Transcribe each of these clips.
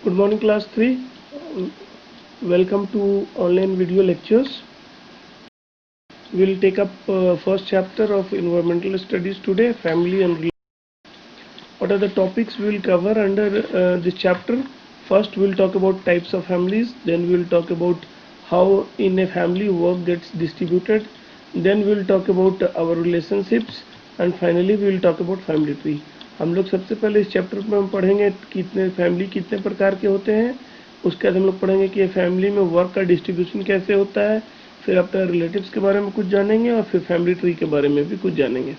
Good morning, class 3. Welcome to online video lectures. We will take up first chapter of environmental studies today, family and what are the topics we will cover under this chapter. First, we will talk about types of families. Then we will talk about how in a family work gets distributed. Then we will talk about our relationships, and finally we will talk about family tree. हम लोग सबसे पहले इस chapter में हम पढ़ेंगे कितने family कितने प्रकार के होते हैं, उसके बाद हम लोग पढ़ेंगे कि फैमिली में वर्क का डिस्ट्रीब्यूशन कैसे होता है, फिर अपने रिलेटिव्स के बारे में कुछ जानेंगे और फिर फैमिली ट्री के बारे में भी कुछ जानेंगे।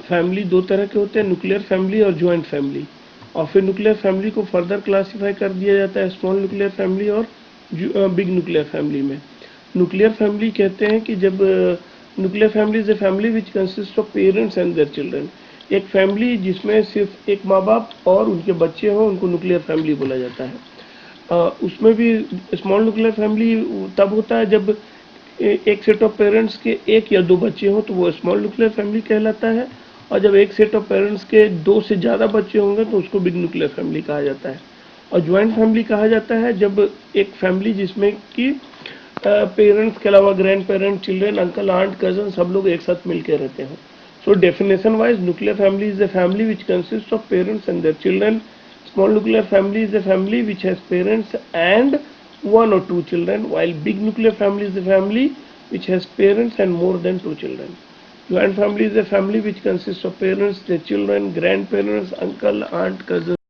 फैमिली दो तरह के होते हैं, न्यूक्लियर फैमिली और ज्वाइंट फैमिली। और फिर न्यूक्लियर फैमिली को फर्दर क्लासीफाई कर दिया जाता है स्मॉल न्यूक्लियर फैमिली और बिग न्यूक्लियर फैमिली में। न्यूक्लियर फैमिली कहते हैं कि जब nuclear family is a family which consist of parents and their children. एक फैमिली जिसमें सिर्फ एक माँ बाप और उनके बच्चे हों उनको न्यूक्लियर फैमिली बोला जाता है। उसमें भी स्मॉल न्यूक्लियर फैमिली तब होता है जब एक सेट ऑफ पेरेंट्स के एक या दो बच्चे हों तो वो स्मॉल न्यूक्लियर फैमिली कहलाता है, और जब एक सेट ऑफ पेरेंट्स के दो से ज़्यादा बच्चे होंगे तो उसको बिग न्यूक्लियर फैमिली कहा जाता है। और ज्वाइंट फैमिली कहा जाता है जब एक फैमिली जिसमें कि पेरेंट्स के अलावा grand parent, children, uncle, aunt, cousin सब लोग एक साथ मिलकर रहते हैं। So definition wise nuclear family is a family which consist of parents and their children. Small nuclear family is a family which has parents and one or two children, while big nuclear family is a family which has parents and more than two children. Joint family is a family which consists of parents, their children, grandparents, uncle, aunt, cousin.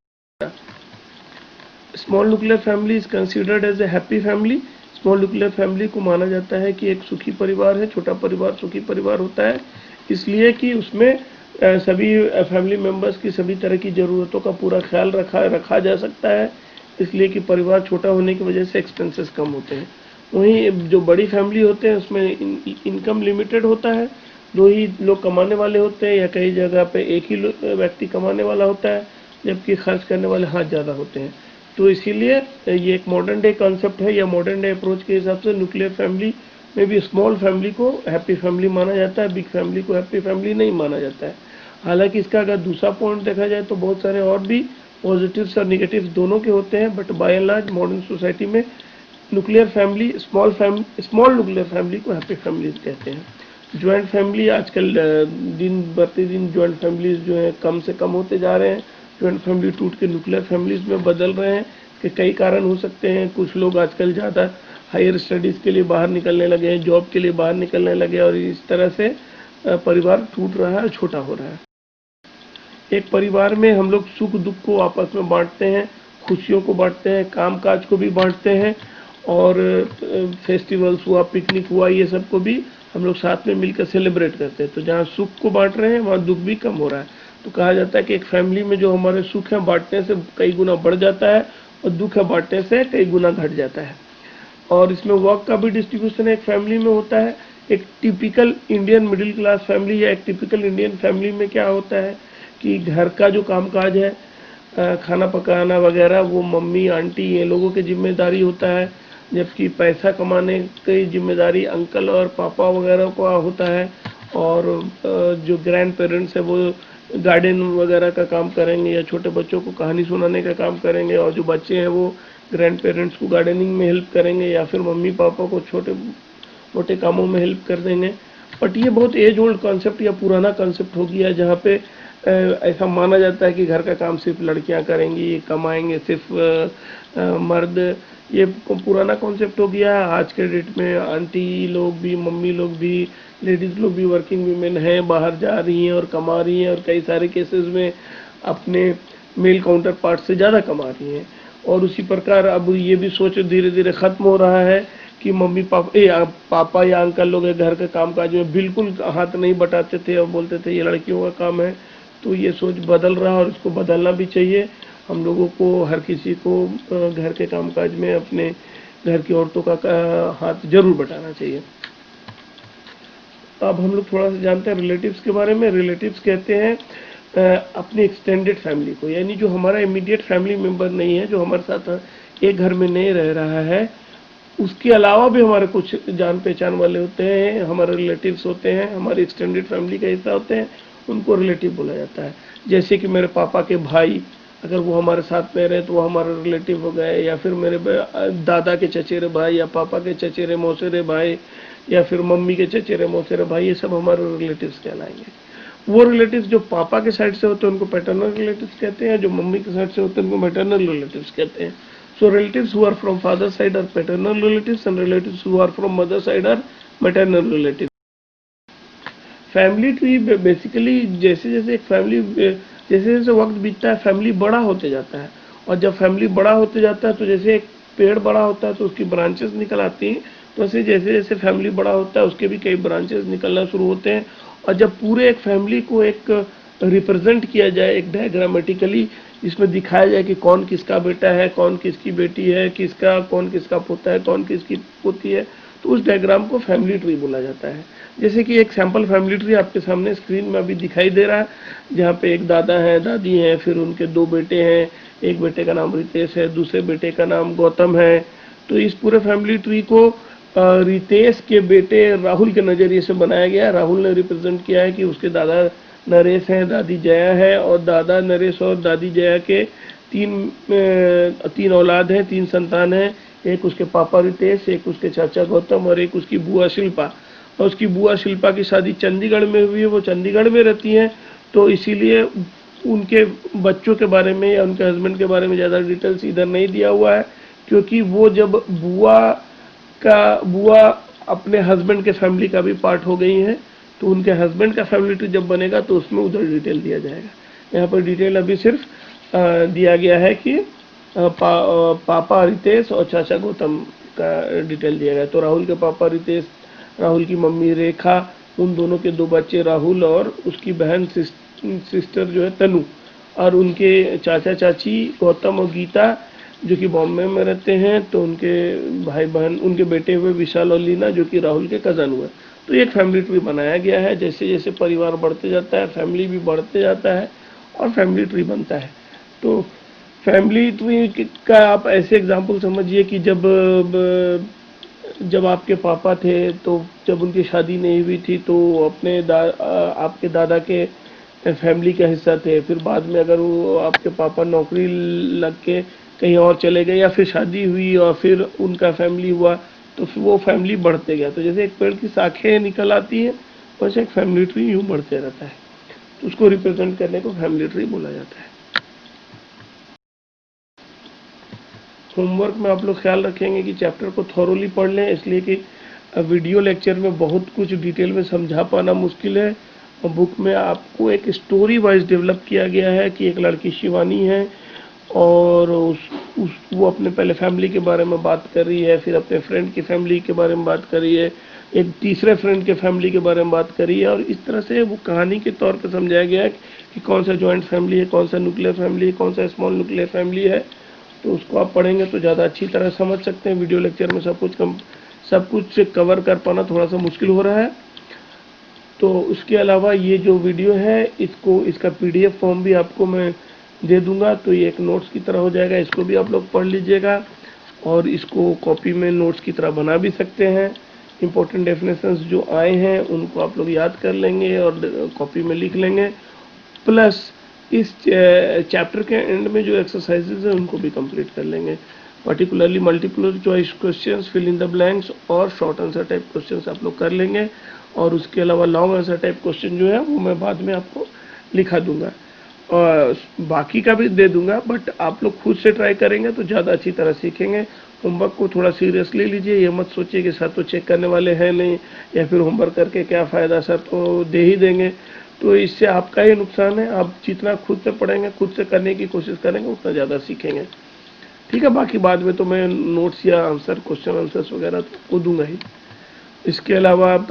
Small nuclear family is considered as a happy family. Small nuclear family को माना जाता है कि एक सुखी परिवार है, छोटा परिवार सुखी परिवार होता है, इसलिए कि उसमें सभी फैमिली मेंबर्स की सभी तरह की ज़रूरतों का पूरा ख्याल रखा जा सकता है, इसलिए कि परिवार छोटा होने की वजह से एक्सपेंसेस कम होते हैं। वहीं जो बड़ी फैमिली होते हैं उसमें इनकम लिमिटेड होता है, दो ही लोग कमाने वाले होते हैं या कई जगह पे एक ही व्यक्ति कमाने वाला होता है, जबकि खर्च करने वाले हाथ ज़्यादा होते हैं। तो इसीलिए ये एक मॉडर्न डे कॉन्सेप्ट है या मॉडर्न डे अप्रोच के हिसाब से न्यूक्लियर फैमिली में भी स्मॉल फैमिली को हैप्पी फैमिली माना जाता है, बिग फैमिली को हैप्पी फैमिली नहीं माना जाता है। हालांकि इसका अगर दूसरा पॉइंट देखा जाए तो बहुत सारे और भी पॉजिटिव्स और निगेटिव्स दोनों के होते हैं, but by and large modern society में nuclear family small nuclear family को हैप्पी फैमिली कहते हैं। ज्वाइंट फैमिली आजकल दिन बढ़ते दिन ज्वाइंट फैमिलीज जो है कम से कम होते जा रहे हैं, ज्वाइंट फैमिली टूट के न्यूक्लियर फैमिलीज में बदल रहे हैं। कि कई कारण हो सकते हैं, कुछ लोग आजकल ज़्यादा हायर स्टडीज़ के लिए बाहर निकलने लगे हैं, जॉब के लिए बाहर निकलने लगे और इस तरह से परिवार टूट रहा है, छोटा हो रहा है। एक परिवार में हम लोग सुख दुख को आपस में बांटते हैं, खुशियों को बांटते हैं, काम काज को भी बांटते हैं, और फेस्टिवल्स हुआ, पिकनिक हुआ, ये सब को भी हम लोग साथ में मिलकर सेलिब्रेट करते हैं। तो जहाँ सुख को बांट रहे हैं वहाँ दुख भी कम हो रहा है। तो कहा जाता है कि एक फैमिली में जो हमारे सुख है बांटने से कई गुना बढ़ जाता है और दुख है बांटने से कई गुना घट जाता है। और इसमें वर्क का भी डिस्ट्रीब्यूशन एक फैमिली में होता है। एक typical Indian middle class family या एक टिपिकल इंडियन फैमिली में क्या होता है कि घर का जो कामकाज है, खाना पकाना वगैरह, वो मम्मी आंटी ये लोगों की जिम्मेदारी होता है, जबकि पैसा कमाने की जिम्मेदारी अंकल और पापा वगैरह को होता है। और जो ग्रैंड पेरेंट्स है वो गार्डन वगैरह का काम करेंगे या छोटे बच्चों को कहानी सुनाने का काम करेंगे, और जो बच्चे हैं वो ग्रैंड पेरेंट्स को गार्डनिंग में हेल्प करेंगे या फिर मम्मी पापा को छोटे मोटे कामों में हेल्प कर देंगे। बट ये बहुत एज ओल्ड कॉन्सेप्ट या पुराना कॉन्सेप्ट हो गया, जहाँ पे ऐसा माना जाता है कि घर का काम सिर्फ लड़कियां करेंगी, कमाएंगे सिर्फ मर्द। ये पुराना कॉन्सेप्ट हो गया है। आज के डेट में आंटी लोग भी, मम्मी लोग भी, लेडीज़ लोग भी वर्किंग वीमेन हैं, बाहर जा रही हैं और कमा रही हैं, और कई सारे केसेस में अपने मेल काउंटर पार्ट से ज़्यादा कमा रही हैं। और उसी प्रकार अब ये भी सोच धीरे धीरे ख़त्म हो रहा है कि मम्मी पापा या अंकल लोग घर के कामकाज में बिल्कुल हाथ नहीं बटाते थे और बोलते थे ये लड़कियों का काम है। तो ये सोच बदल रहा है और इसको बदलना भी चाहिए। हम लोगों को, हर किसी को घर के कामकाज में अपने घर की औरतों का हाथ जरूर बटाना चाहिए। अब हम लोग थोड़ा सा जानते हैं रिलेटिव्स के बारे में। रिलेटिव्स कहते हैं अपनी एक्सटेंडेड फैमिली को, यानी जो हमारा इमीडिएट फैमिली मेम्बर नहीं है, जो हमारे साथ एक घर में नहीं रह रहा है, उसके अलावा भी हमारे कुछ जान पहचान वाले होते हैं, हमारे रिलेटिव्स होते हैं, हमारी एक्सटेंडेड फैमिली का हिस्सा होते हैं, उनको रिलेटिव बोला जाता है। जैसे कि मेरे पापा के भाई, अगर वो हमारे साथ में रहे तो वो हमारे रिलेटिव हो गए, या फिर मेरे दादा के चचेरे भाई, या पापा के चचेरे मौसेरे भाई, या फिर मम्मी के चचेरे मौसेरे भाई, ये सब हमारे रिलेटिव्स कहलाएंगे। वो रिलेटिव्स जो पापा के साइड से होते हैं उनको पैटर्नल रिलेटिव्स कहते हैं, जो मम्मी के साइड से होते हैं उनको मैटरनल रिलेटिव्स कहते हैं। So relatives who are from father side are paternal relatives and relatives who are from mother side are maternal relatives. Family tree basically जैसे जैसे एक फैमिली, जैसे जैसे वक्त बीतता है फैमिली बड़ा होते जाता है, और जब फैमिली बड़ा होते जाता है तो जैसे एक पेड़ बड़ा होता है तो उसकी ब्रांचेस निकल आती हैं, तो ऐसे जैसे जैसे फैमिली बड़ा होता है उसके भी कई ब्रांचेस निकलना शुरू होते हैं। और जब पूरे एक फैमिली को एक रिप्रेजेंट किया जाए एक डायग्रामेटिकली, जिसमें दिखाया जाए कि कौन किसका बेटा है, कौन किसकी बेटी है, कौन किसका पोता है, कौन किसकी पोती है, तो उस डायग्राम को फैमिली ट्री बोला जाता है। जैसे कि एक सैंपल फैमिली ट्री आपके सामने स्क्रीन में अभी दिखाई दे रहा है, जहाँ पे एक दादा है, दादी है, फिर उनके 2 बेटे हैं, एक बेटे का नाम रितेश है, दूसरे बेटे का नाम गौतम है। तो इस पूरे फैमिली ट्री को रितेश के बेटे राहुल के नज़रिए से बनाया गया। राहुल ने रिप्रेजेंट किया है कि उसके दादा नरेश हैं, दादी जया है, और दादा नरेश और दादी जया के तीन औलाद हैं, 3 संतान हैं। एक उसके पापा रितेश, एक उसके चाचा गौतम, और एक उसकी बुआ शिल्पा। और उसकी बुआ शिल्पा की शादी चंडीगढ़ में हुई है, वो चंडीगढ़ में रहती हैं, तो इसीलिए उनके बच्चों के बारे में या उनके हस्बैंड के बारे में ज़्यादा डिटेल्स इधर नहीं दिया हुआ है, क्योंकि वो जब बुआ अपने हस्बैंड के फैमिली का भी पार्ट हो गई हैं, तो उनके हस्बैंड का फैमिली ट्री जब बनेगा तो उसमें उधर डिटेल दिया जाएगा। यहाँ पर डिटेल अभी सिर्फ दिया गया है कि पापा रितेश और चाचा गौतम का डिटेल दिया गया। तो राहुल के पापा रितेश, राहुल की मम्मी रेखा, उन दोनों के 2 बच्चे राहुल और उसकी बहन सिस्टर जो है तनु, और उनके चाचा चाची गौतम और गीता जो कि बॉम्बे में रहते हैं, तो उनके भाई बहन, उनके बेटे हुए विशाल और लीना जो कि राहुल के कज़न हुए। तो एक फैमिली ट्री बनाया गया है। जैसे जैसे परिवार बढ़ते जाता है फैमिली भी बढ़ते जाता है और फैमिली ट्री बनता है। तो फैमिली ट्री का आप ऐसे एग्जाम्पल समझिए कि जब आपके पापा थे, तो जब उनकी शादी नहीं हुई थी तो आपके दादा के फैमिली का हिस्सा थे। फिर बाद में अगर वो आपके पापा नौकरी लग के कहीं और चले गए, या फिर शादी हुई और फिर उनका फैमिली हुआ, तो फिर वो फैमिली बढ़ते गया। तो जैसे एक पेड़ की शाखें निकल आती हैं, वैसे एक फैमिली ट्री यूँ बढ़ते रहता है। तो उसको रिप्रेजेंट करने को फैमिली ट्री बोला जाता है। होमवर्क में आप लोग ख्याल रखेंगे कि चैप्टर को थॉरोली पढ़ लें, इसलिए कि वीडियो लेक्चर में बहुत कुछ डिटेल में समझा पाना मुश्किल है। और बुक में आपको एक स्टोरी वाइज डेवलप किया गया है कि एक लड़की शिवानी है, और वो अपने पहले फैमिली के बारे में बात कर रही है, फिर अपने फ्रेंड की फैमिली के बारे में बात कर रही है, एक तीसरे फ्रेंड के फैमिली के बारे में बात कर रही है, और इस तरह से वो कहानी के तौर पर समझाया गया है कि कौन सा जॉइंट फैमिली है, कौन सा न्यूक्लियर फैमिली है, कौन सा स्मॉल न्यूक्लियर फैमिली है। तो उसको आप पढ़ेंगे तो ज़्यादा अच्छी तरह समझ सकते हैं। वीडियो लेक्चर में सब कुछ कवर कर पाना थोड़ा सा मुश्किल हो रहा है। तो उसके अलावा ये जो वीडियो है, इसका PDF फॉर्म भी आपको मैं दे दूंगा, तो ये एक नोट्स की तरह हो जाएगा। इसको भी आप लोग पढ़ लीजिएगा, और इसको कॉपी में नोट्स की तरह बना भी सकते हैं। इंपॉर्टेंट डेफिनेशंस जो आए हैं उनको आप लोग याद कर लेंगे और कॉपी में लिख लेंगे। प्लस इस चैप्टर के एंड में जो एक्सरसाइजेज हैं उनको भी कंप्लीट कर लेंगे। Particularly multiple choice questions, fill in the blanks और शॉर्ट आंसर टाइप क्वेश्चंस आप लोग कर लेंगे। और उसके अलावा लॉन्ग आंसर टाइप क्वेश्चन जो है वो मैं बाद में आपको लिखा दूंगा, और बाकी का भी दे दूंगा। बट आप लोग खुद से ट्राई करेंगे तो ज़्यादा अच्छी तरह सीखेंगे। होमवर्क को थोड़ा सीरियसली लीजिए, ये मत सोचिए कि सर तो चेक करने वाले हैं नहीं, या फिर होमवर्क करके क्या फ़ायदा, सर तो दे ही देंगे। तो इससे आपका ही नुकसान है। आप जितना खुद से पढ़ेंगे, खुद से करने की कोशिश करेंगे, उतना ज़्यादा सीखेंगे। ठीक है, बाकी बाद में तो मैं नोट्स या आंसर, क्वेश्चन आंसर्स वगैरह तो दूंगा ही। इसके अलावा आप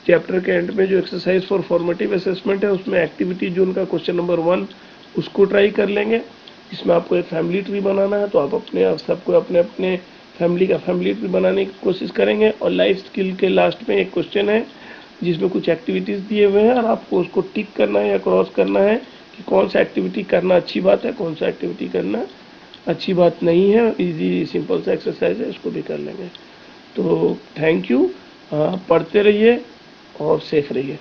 चैप्टर के एंड में जो एक्सरसाइज फॉर फॉर्मेटिव असेसमेंट है, उसमें एक्टिविटी जोन का क्वेश्चन नंबर 1 उसको ट्राई कर लेंगे। इसमें आपको एक फैमिली ट्री बनाना है, तो आप सबको अपने अपने फैमिली का फैमिली ट्री बनाने की कोशिश करेंगे। और लाइफ स्किल के लास्ट में एक क्वेश्चन है जिसमें कुछ एक्टिविटीज़ दिए हुए हैं, और आपको उसको टिक करना है या क्रॉस करना है कि कौन सा एक्टिविटी करना अच्छी बात है, कौन सा एक्टिविटी करना अच्छी बात नहीं है। इजी सिंपल सा एक्सरसाइज है, इसको भी कर लेंगे। तो थैंक यू, पढ़ते रहिए और सेफ रहिए।